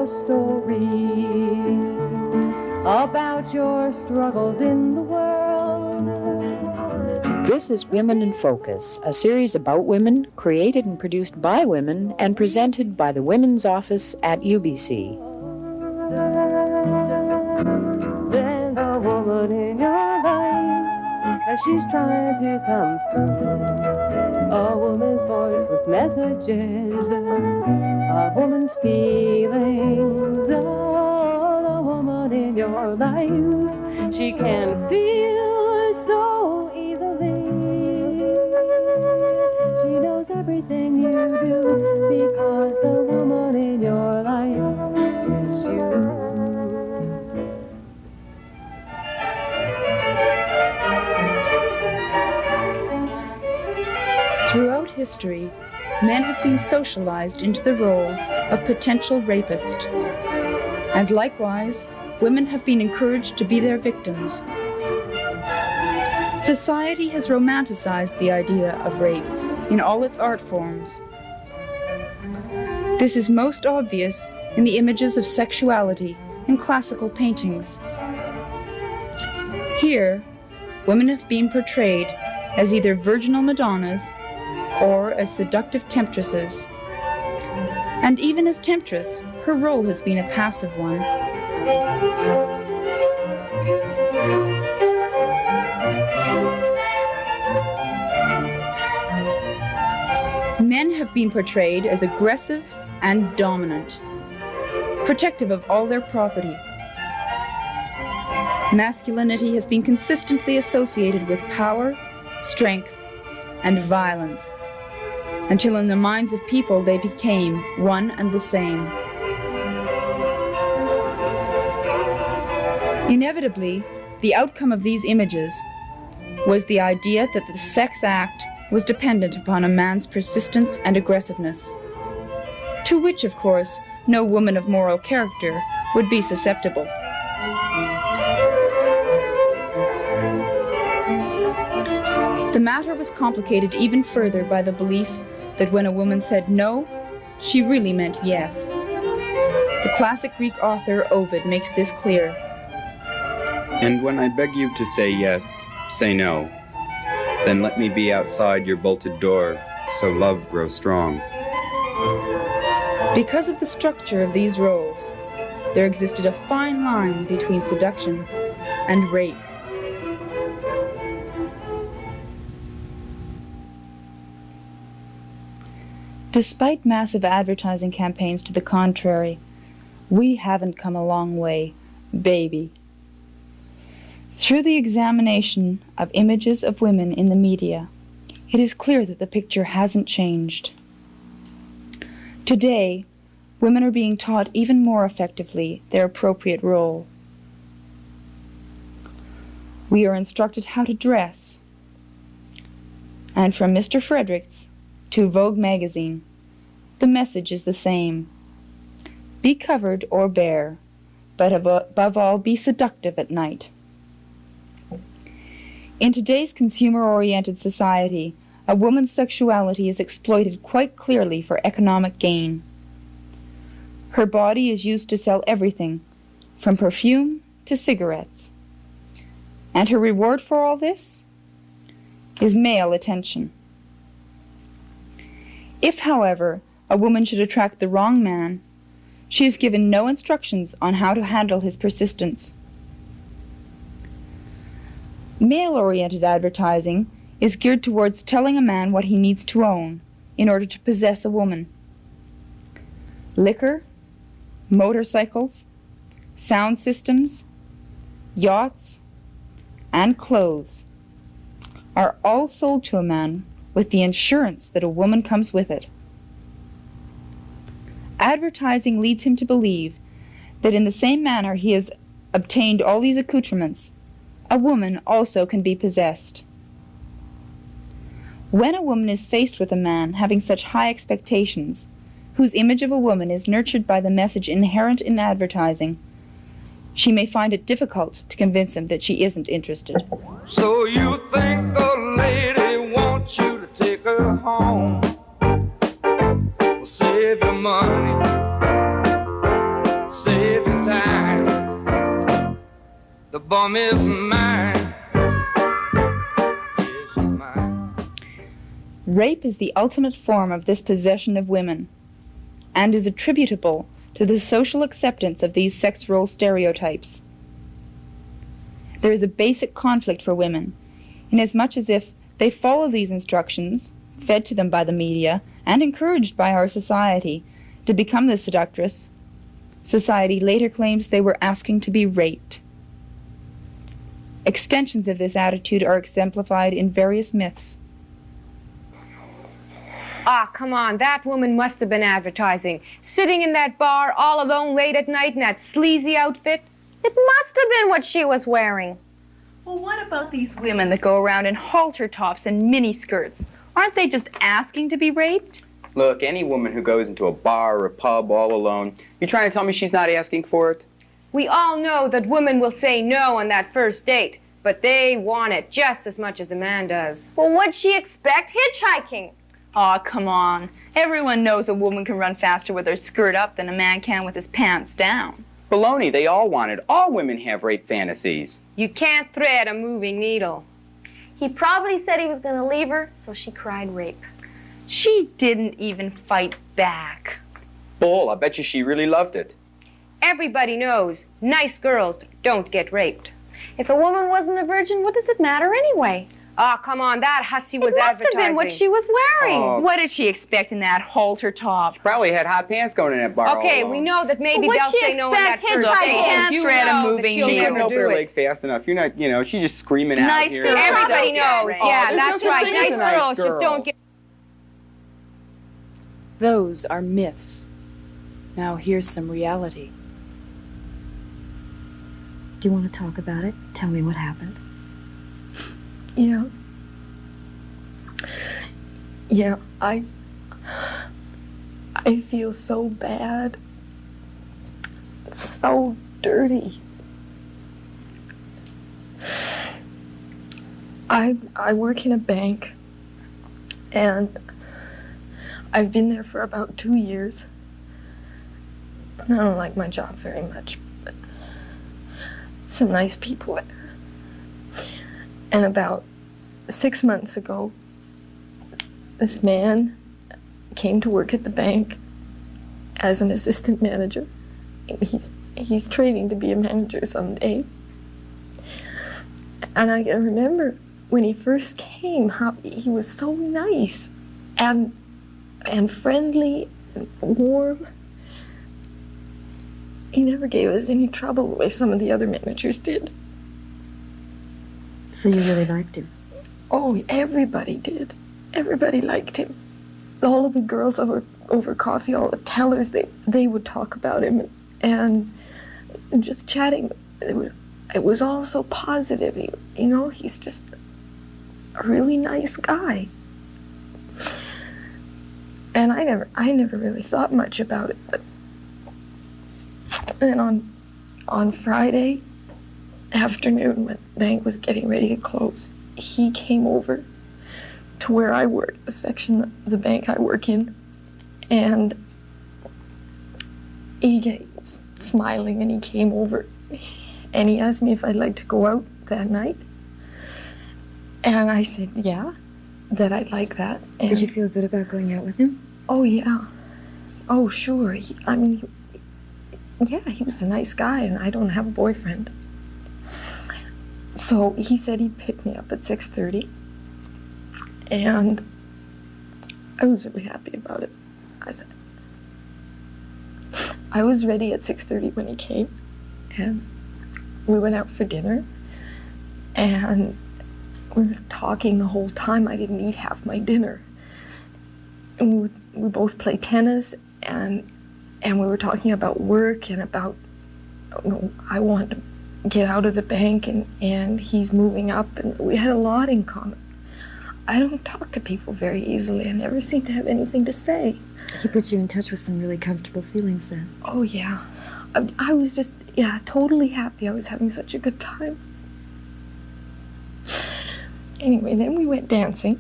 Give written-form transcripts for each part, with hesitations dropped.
your story, about your struggles in the world. This is Women in Focus, a series about women, created and produced by women, and presented by the Women's Office at UBC. There's a woman in your life, as she's trying to come through. A woman's voice with messages, a woman's feelings. Oh, the woman in your life, she can feel so easily. She knows everything you do, because the woman in your life is you. Throughout history, men have been socialized into the role of potential rapist. And likewise, women have been encouraged to be their victims. Society has romanticized the idea of rape in all its art forms. This is most obvious in the images of sexuality in classical paintings. Here, women have been portrayed as either virginal Madonnas or as seductive temptresses. And even as temptress, her role has been a passive one. Men have been portrayed as aggressive and dominant, protective of all their property. Masculinity has been consistently associated with power, strength, and violence, until in the minds of people they became one and the same. Inevitably, the outcome of these images was the idea that the sex act was dependent upon a man's persistence and aggressiveness, to which, of course, no woman of moral character would be susceptible. The matter was complicated even further by the belief that when a woman said no, she really meant yes. The classic Greek author Ovid makes this clear. And when I beg you to say yes, say no. Then let me be outside your bolted door, so love grow strong. Because of the structure of these roles, there existed a fine line between seduction and rape. Despite massive advertising campaigns to the contrary, we haven't come a long way, baby. Through the examination of images of women in the media, it is clear that the picture hasn't changed. Today, women are being taught even more effectively their appropriate role. We are instructed how to dress. And from Mr. Fredericks to Vogue magazine, the message is the same. Be covered or bare, but above all be seductive at night. In today's consumer-oriented society, a woman's sexuality is exploited quite clearly for economic gain. Her body is used to sell everything, from perfume to cigarettes. And her reward for all this is male attention. If, however, a woman should attract the wrong man, she is given no instructions on how to handle his persistence. Male-oriented advertising is geared towards telling a man what he needs to own in order to possess a woman. Liquor, motorcycles, sound systems, yachts, and clothes are all sold to a man with the assurance that a woman comes with it. Advertising leads him to believe that in the same manner he has obtained all these accoutrements, a woman also can be possessed. When a woman is faced with a man having such high expectations, whose image of a woman is nurtured by the message inherent in advertising, she may find it difficult to convince him that she isn't interested. So you think the lady wants you to take her home? Well, save your money. for Miss Mine. Yeah, she's mine. Rape is the ultimate form of this possession of women, and is attributable to the social acceptance of these sex role stereotypes. There is a basic conflict for women, inasmuch as if they follow these instructions, fed to them by the media and encouraged by our society, to become the seductress, society later claims they were asking to be raped. Extensions of this attitude are exemplified in various myths. Ah, come on, that woman must have been advertising. Sitting in that bar all alone late at night in that sleazy outfit. It must have been what she was wearing. Well, what about these women that go around in halter tops and mini skirts? Aren't they just asking to be raped? Look, any woman who goes into a bar or a pub all alone, you trying to tell me she's not asking for it? We all know that women will say no on that first date, but they want it just as much as the man does. Well, what'd she expect? Hitchhiking. Aw, come on. Everyone knows a woman can run faster with her skirt up than a man can with his pants down. Baloney, they all want it. All women have rape fantasies. You can't thread a moving needle. He probably said he was going to leave her, so she cried rape. She didn't even fight back. Bull, I bet you she really loved it. Everybody knows nice girls don't get raped. If a woman wasn't a virgin, what does it matter anyway? Ah, come on, that hussy was It must advertising. have been what she was wearing. Oh. What did she expect in that halter top? Probably had hot pants going in that bar Okay, all we alone. know that maybe What'd they'll she say no on that expect? first Hitchhiking. date. Can't You thread a know that moving she'll She needle. can't never open do her it. legs fast enough. You're not, she's just screaming out Nice here. girls Everybody don't get knows. raped. Yeah, there's that's no such right. thing as Nice a nice girls just girl. don't get. Those are myths. Now here's some reality. Do you want to talk about it? Tell me what happened. Yeah. Yeah, I feel so bad. So dirty. I work in a bank, and I've been there for about 2 years. I don't like my job very much, but some nice people there. And about 6 months ago, this man came to work at the bank as an assistant manager. He's training to be a manager someday. And I can remember when he first came, how he was so nice and friendly and warm. He never gave us any trouble the way some of the other managers did. So you really liked him? Oh, everybody did. Everybody liked him. All of the girls over coffee, all the tellers, they would talk about him, and just chatting. It was all so positive. He's just a really nice guy. And I never really thought much about it. But then on Friday afternoon, when the bank was getting ready to close, he came over to where I work, the section of the bank I work in, and he was smiling, and he came over and he asked me if I'd like to go out that night. And I said, yeah, that I'd like that. And Did you feel good about going out with him? oh, yeah. Oh, sure. He was a nice guy, and I don't have a boyfriend. So he said he'd pick me up at 6:30, and I was really happy about it. I was ready at 6:30 when he came, and we went out for dinner, and we were talking the whole time. I didn't eat half my dinner. And we both play tennis, and we were talking about work and about, I want to get out of the bank, and he's moving up, and we had a lot in common. I don't talk to people very easily. I never seem to have anything to say. He put you in touch with some really comfortable feelings then. Oh, yeah. I was just, totally happy. I was having such a good time. Anyway, then we went dancing,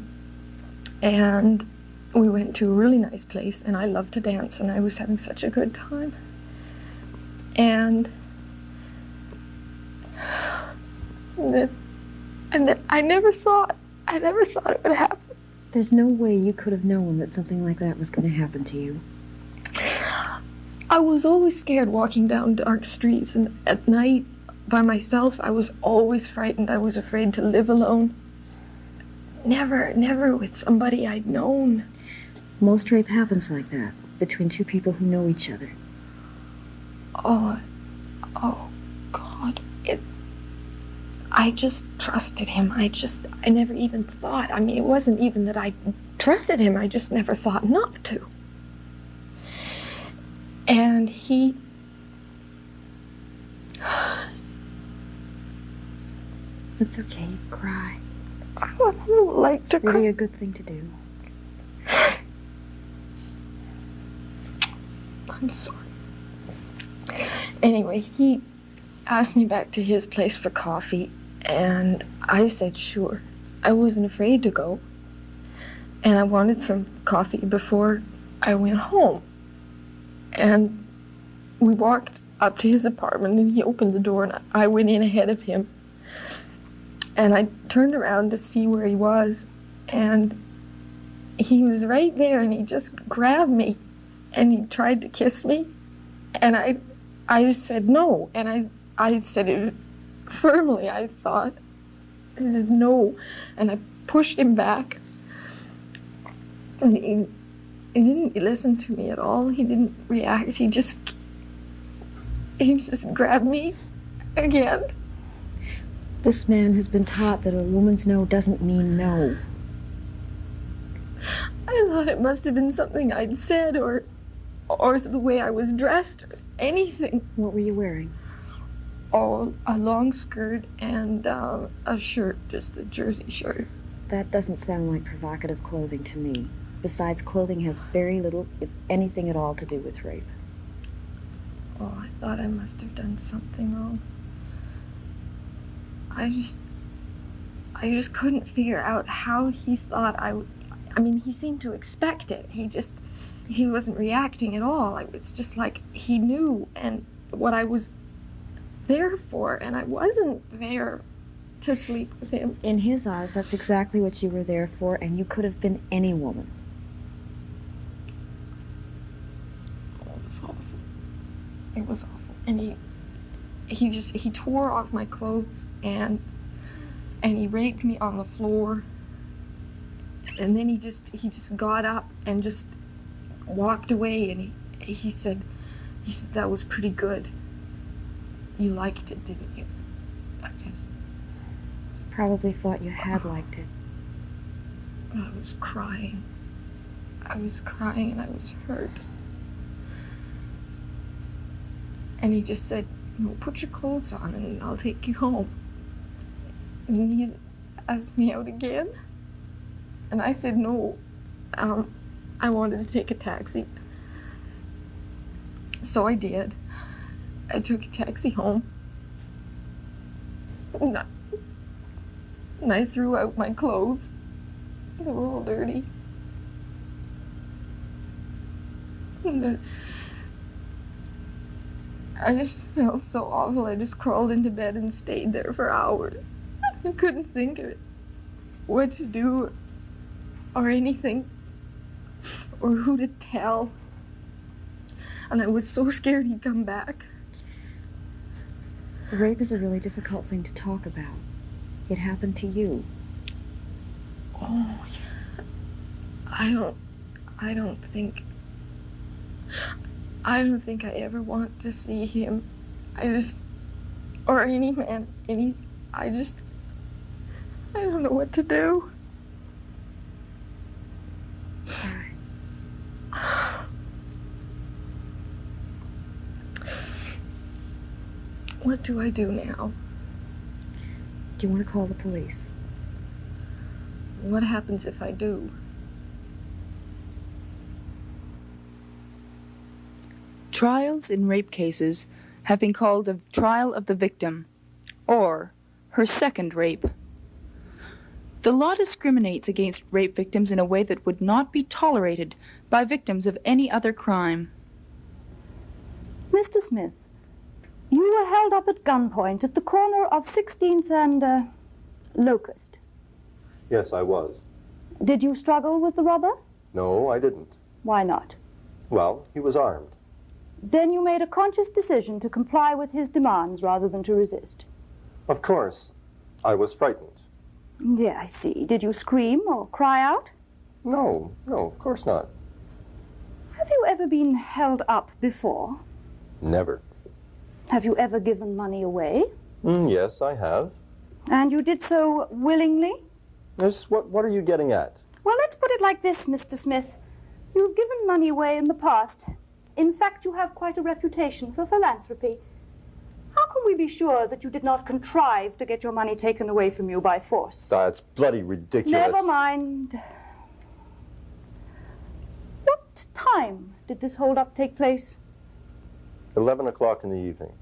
and we went to a really nice place, and I love to dance, and I was having such a good time. And And that I never thought it would happen. There's no way you could have known that something like that was going to happen to you. I was always scared walking down dark streets, and at night by myself I was always frightened. I was afraid to live alone. Never with somebody I'd known. Most rape happens like that, between two people who know each other. Oh God. I just trusted him. I never even thought. I mean, it wasn't even that I trusted him. I just never thought not to. And he... It's okay, cry. I don't like to It's really a good thing to do. I'm sorry. Anyway, he asked me back to his place for coffee, and I said sure. I wasn't afraid to go. And I wanted some coffee before I went home. And we walked up to his apartment, and he opened the door, and I went in ahead of him. And I turned around to see where he was, and he was right there, and he just grabbed me, and he tried to kiss me, and I said no, and I said it firmly, I thought. I said no, and I pushed him back, and he didn't listen to me at all. He didn't react. He just grabbed me again. This man has been taught that a woman's no doesn't mean no. I thought it must have been something I'd said, or the way I was dressed, or anything. What were you wearing? Oh, a long skirt and a shirt, just a jersey shirt. That doesn't sound like provocative clothing to me. Besides, clothing has very little, if anything at all, to do with rape. Oh, I thought I must have done something wrong. I just couldn't figure out how he thought I would. I mean, he seemed to expect it. He wasn't reacting at all. It's just like he knew and what I was there for, and I wasn't there to sleep with him. In his eyes, that's exactly what you were there for, and you could have been any woman. Oh, it was awful. It was awful. And he tore off my clothes and he raped me on the floor. And then he just got up and just walked away, and he said that was pretty good. You liked it, didn't you? I just Probably thought you had liked it. I was crying. I was crying and I was hurt. And he just said, well, put your clothes on and I'll take you home. And he asked me out again. And I said no. I wanted to take a taxi. So I did. I took a taxi home. And I threw out my clothes. They were all dirty. And I just felt so awful. I just crawled into bed and stayed there for hours. I couldn't think of it, what to do or anything or who to tell. And I was so scared he'd come back. Rape is a really difficult thing to talk about. It happened to you. Oh, yeah. I don't think I ever want to see him. Or any man, I don't know what to do. Sorry. What do I do now? Do you want to call the police? What happens if I do? Trials in rape cases have been called a trial of the victim, or her second rape. The law discriminates against rape victims in a way that would not be tolerated by victims of any other crime. Mr. Smith, You were held up at gunpoint at the corner of 16th and Locust. Yes, I was. Did you struggle with the robber? No, I didn't. Why not? Well, he was armed. Then you made a conscious decision to comply with his demands rather than to resist. Of course. I was frightened. Yeah, I see. Did you scream or cry out? No, of course not. Have you ever been held up before? Never. Have you ever given money away? Yes, I have. And you did so willingly? Yes, what are you getting at? Well, let's put it like this, Mr. Smith. You've given money away in the past. In fact, you have quite a reputation for philanthropy. How can we be sure that you did not contrive to get your money taken away from you by force? That's bloody ridiculous. Never mind. What time did this hold-up take place? 11 o'clock in the evening.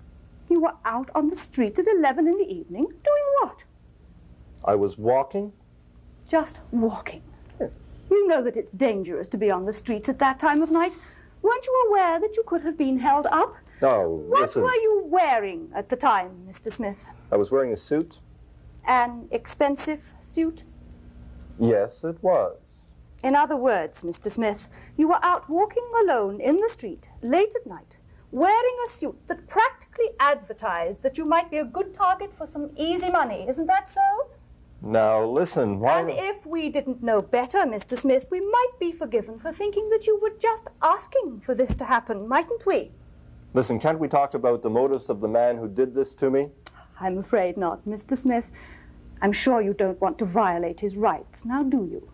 You were out on the streets at 11 in the evening? Doing what? I was walking. Just walking. You know that it's dangerous to be on the streets at that time of night. Weren't you aware that you could have been held up? Oh, listen. What were you wearing at the time, Mr. Smith? I was wearing a suit. An expensive suit? Yes, it was. In other words, Mr. Smith, you were out walking alone in the street, late at night, wearing a suit that practically advertised that you might be a good target for some easy money. Isn't that so? Now, listen, why... And if we didn't know better, Mr. Smith, we might be forgiven for thinking that you were just asking for this to happen, mightn't we? Listen, can't we talk about the motives of the man who did this to me? I'm afraid not, Mr. Smith. I'm sure you don't want to violate his rights, now do you?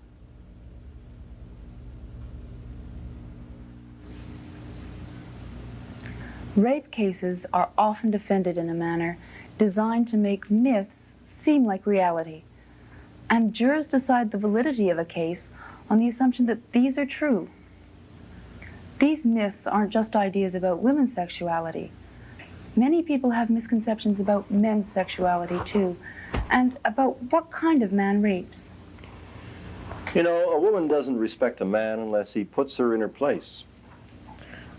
Rape cases are often defended in a manner designed to make myths seem like reality. And jurors decide the validity of a case on the assumption that these are true. These myths aren't just ideas about women's sexuality. Many people have misconceptions about men's sexuality too, and about what kind of man rapes. You know, a woman doesn't respect a man unless he puts her in her place.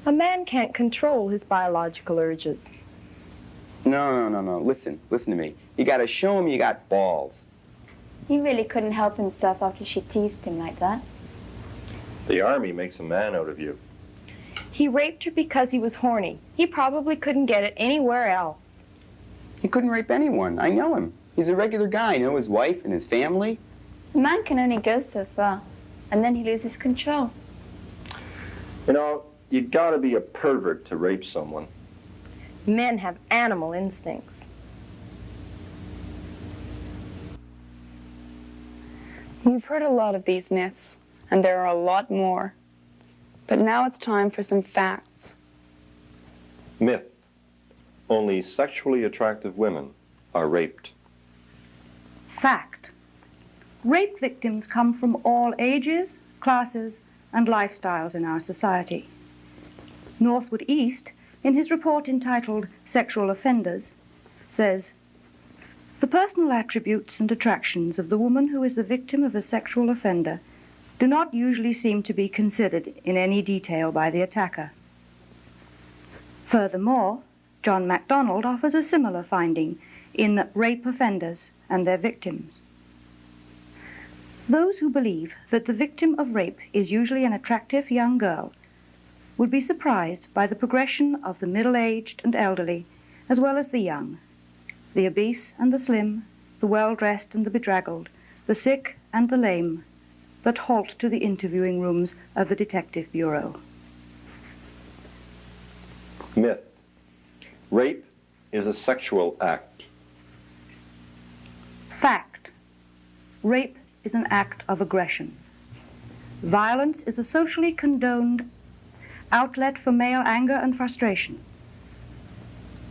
A man can't control his biological urges. No. Listen to me. You gotta show him you got balls. He really couldn't help himself after she teased him like that. The army makes a man out of you. He raped her because he was horny. He probably couldn't get it anywhere else. He couldn't rape anyone. I know him. He's a regular guy. I know his wife and his family. A man can only go so far, and then he loses control. You know, you gotta be a pervert to rape someone. Men have animal instincts. You've heard a lot of these myths, and there are a lot more. But now it's time for some facts. Myth. Only sexually attractive women are raped. Fact. Rape victims come from all ages, classes, and lifestyles in our society. Northwood East, in his report entitled Sexual Offenders, says, "The personal attributes and attractions of the woman who is the victim of a sexual offender do not usually seem to be considered in any detail by the attacker." Furthermore, John MacDonald offers a similar finding in Rape Offenders and Their Victims. Those who believe that the victim of rape is usually an attractive young girl would be surprised by the progression of the middle-aged and elderly, as well as the young, the obese and the slim, the well-dressed and the bedraggled, the sick and the lame, that halt to the interviewing rooms of the Detective Bureau. Myth. Rape is a sexual act. Fact. Rape is an act of aggression. Violence is a socially condoned outlet for male anger and frustration.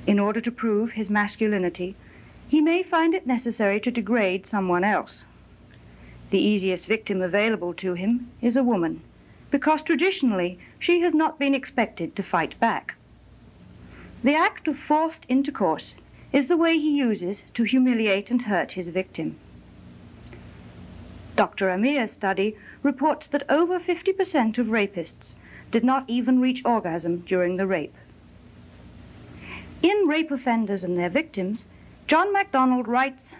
In order to prove his masculinity, he may find it necessary to degrade someone else. The easiest victim available to him is a woman, because traditionally she has not been expected to fight back. The act of forced intercourse is the way he uses to humiliate and hurt his victim. Dr. Amir's study reports that over 50% of rapists did not even reach orgasm during the rape. In Rape Offenders and Their Victims, John MacDonald writes,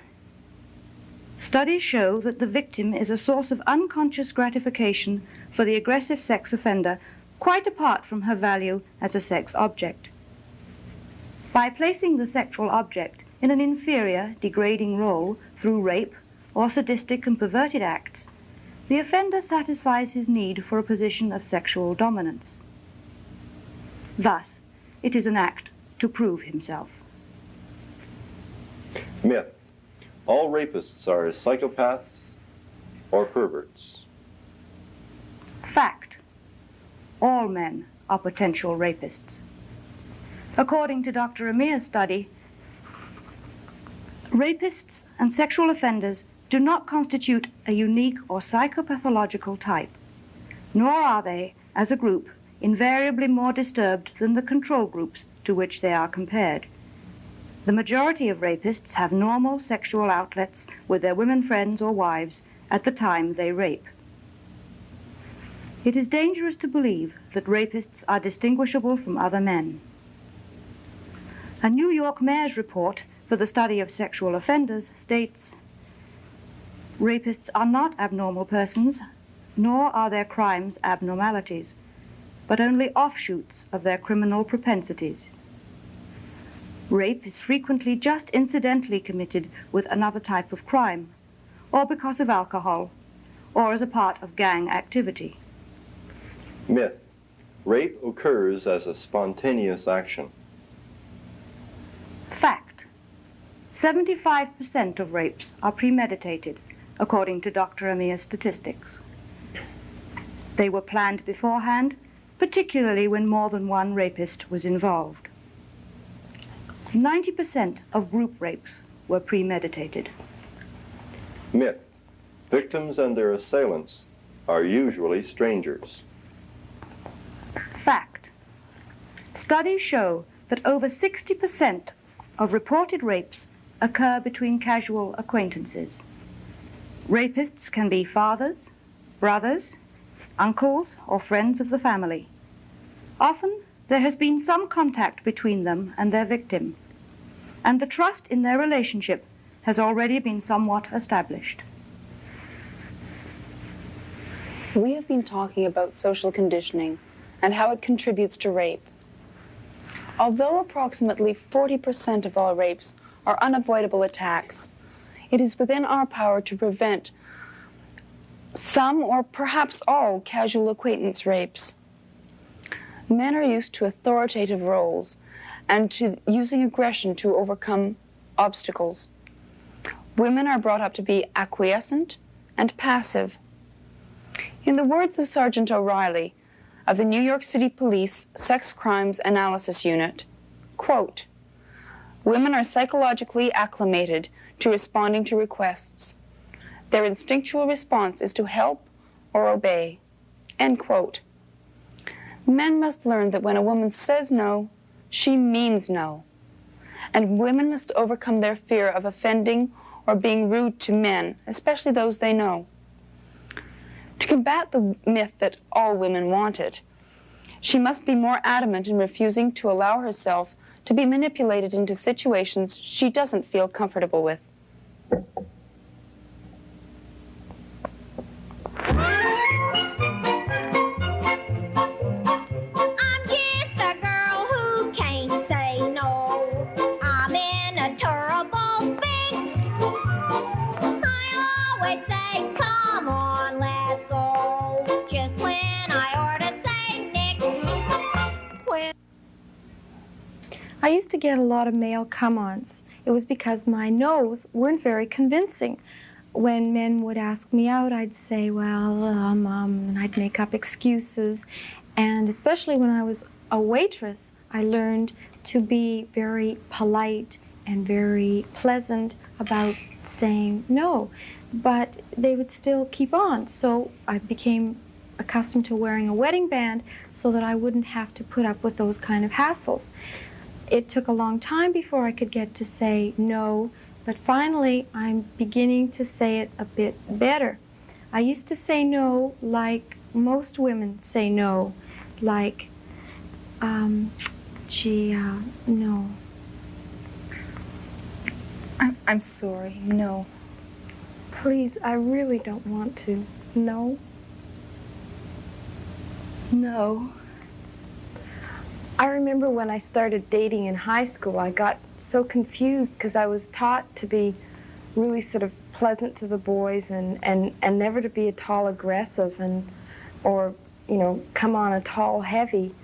"Studies show that the victim is a source of unconscious gratification for the aggressive sex offender, quite apart from her value as a sex object. By placing the sexual object in an inferior, degrading role through rape or sadistic and perverted acts, the offender satisfies his need for a position of sexual dominance. Thus, it is an act to prove himself." Myth. All rapists are psychopaths or perverts. Fact. All men are potential rapists. According to Dr. Amir's study, rapists and sexual offenders do not constitute a unique or psychopathological type, nor are they, as a group, invariably more disturbed than the control groups to which they are compared. The majority of rapists have normal sexual outlets with their women friends or wives at the time they rape. It is dangerous to believe that rapists are distinguishable from other men. A New York mayor's report for the study of sexual offenders states, "Rapists are not abnormal persons, nor are their crimes abnormalities, but only offshoots of their criminal propensities. Rape is frequently just incidentally committed with another type of crime, or because of alcohol, or as a part of gang activity." Myth. Rape occurs as a spontaneous action. Fact. 75% of rapes are premeditated, according to Dr. Amir's statistics. They were planned beforehand, particularly when more than one rapist was involved. 90% of group rapes were premeditated. Myth. Victims and their assailants are usually strangers. Fact. Studies show that over 60% of reported rapes occur between casual acquaintances. Rapists can be fathers, brothers, uncles, or friends of the family. Often, there has been some contact between them and their victim, and the trust in their relationship has already been somewhat established. We have been talking about social conditioning and how it contributes to rape. Although approximately 40% of all rapes are unavoidable attacks, it is within our power to prevent some or perhaps all casual acquaintance rapes. Men are used to authoritative roles and to using aggression to overcome obstacles. Women are brought up to be acquiescent and passive. In the words of Sergeant O'Reilly of the New York City Police Sex Crimes Analysis Unit, quote, "Women are psychologically acclimated to responding to requests. Their instinctual response is to help or obey," end quote. Men must learn that when a woman says no, she means no. And women must overcome their fear of offending or being rude to men, especially those they know. To combat the myth that all women want it, she must be more adamant in refusing to allow herself to be manipulated into situations she doesn't feel comfortable with. I used to get a lot of male come-ons. It was because my no's weren't very convincing. When men would ask me out, I'd say, well, and I'd make up excuses. And especially when I was a waitress, I learned to be very polite and very pleasant about saying no. But they would still keep on. So I became accustomed to wearing a wedding band so that I wouldn't have to put up with those kind of hassles. It took a long time before I could get to say no, but finally I'm beginning to say it a bit better. I used to say no like most women say no, like, no. I'm sorry, no. Please, I really don't want to. No? No. I remember when I started dating in high school, I got so confused because I was taught to be really sort of pleasant to the boys and never to be at all aggressive or, you know, come on at all heavy.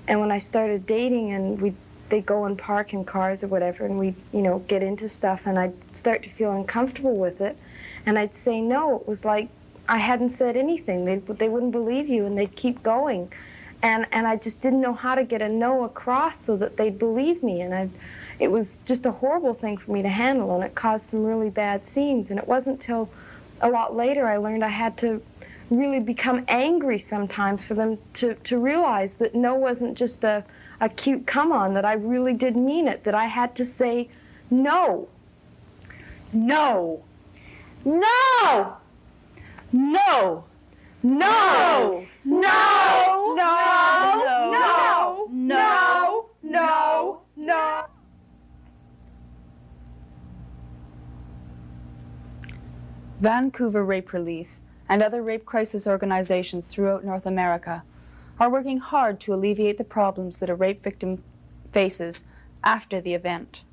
And when I started dating and they'd go and park in cars or whatever and we'd, you know, get into stuff and I'd start to feel uncomfortable with it and I'd say no, it was like I hadn't said anything. They wouldn't believe you and they'd keep going. And I just didn't know how to get a no across so that they'd believe me. And it was just a horrible thing for me to handle, and it caused some really bad scenes. And it wasn't till a lot later I learned I had to really become angry sometimes for them to realize that no wasn't just a cute come-on, that I really did mean it, that I had to say no. No. No! No. No! No. No! No. No! No! No! Vancouver Rape Relief and other rape crisis organizations throughout North America are working hard to alleviate the problems that a rape victim faces after the event.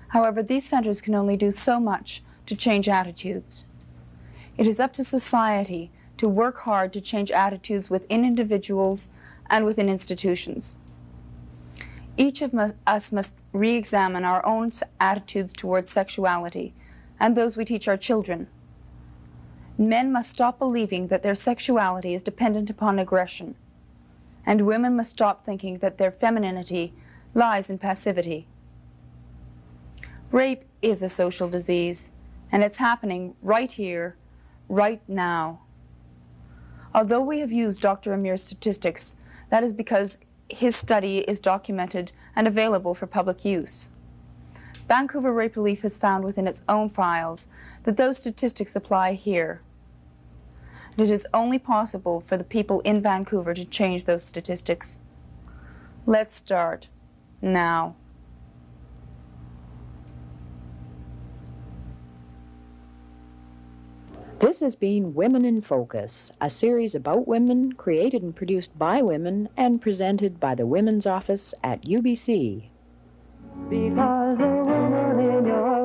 However, these centers can only do so much to change attitudes. It is up to society to work hard to change attitudes within individuals and within institutions. Each of us must re-examine our own attitudes towards sexuality and those we teach our children. Men must stop believing that their sexuality is dependent upon aggression, and women must stop thinking that their femininity lies in passivity. Rape is a social disease, and it's happening right here, right now. Although we have used Dr. Amir's statistics, that is because his study is documented and available for public use. Vancouver Rape Relief has found within its own files that those statistics apply here. And it is only possible for the people in Vancouver to change those statistics. Let's start now. This has been Women in Focus, a series about women, created and produced by women, and presented by the Women's Office at UBC. Because a woman in your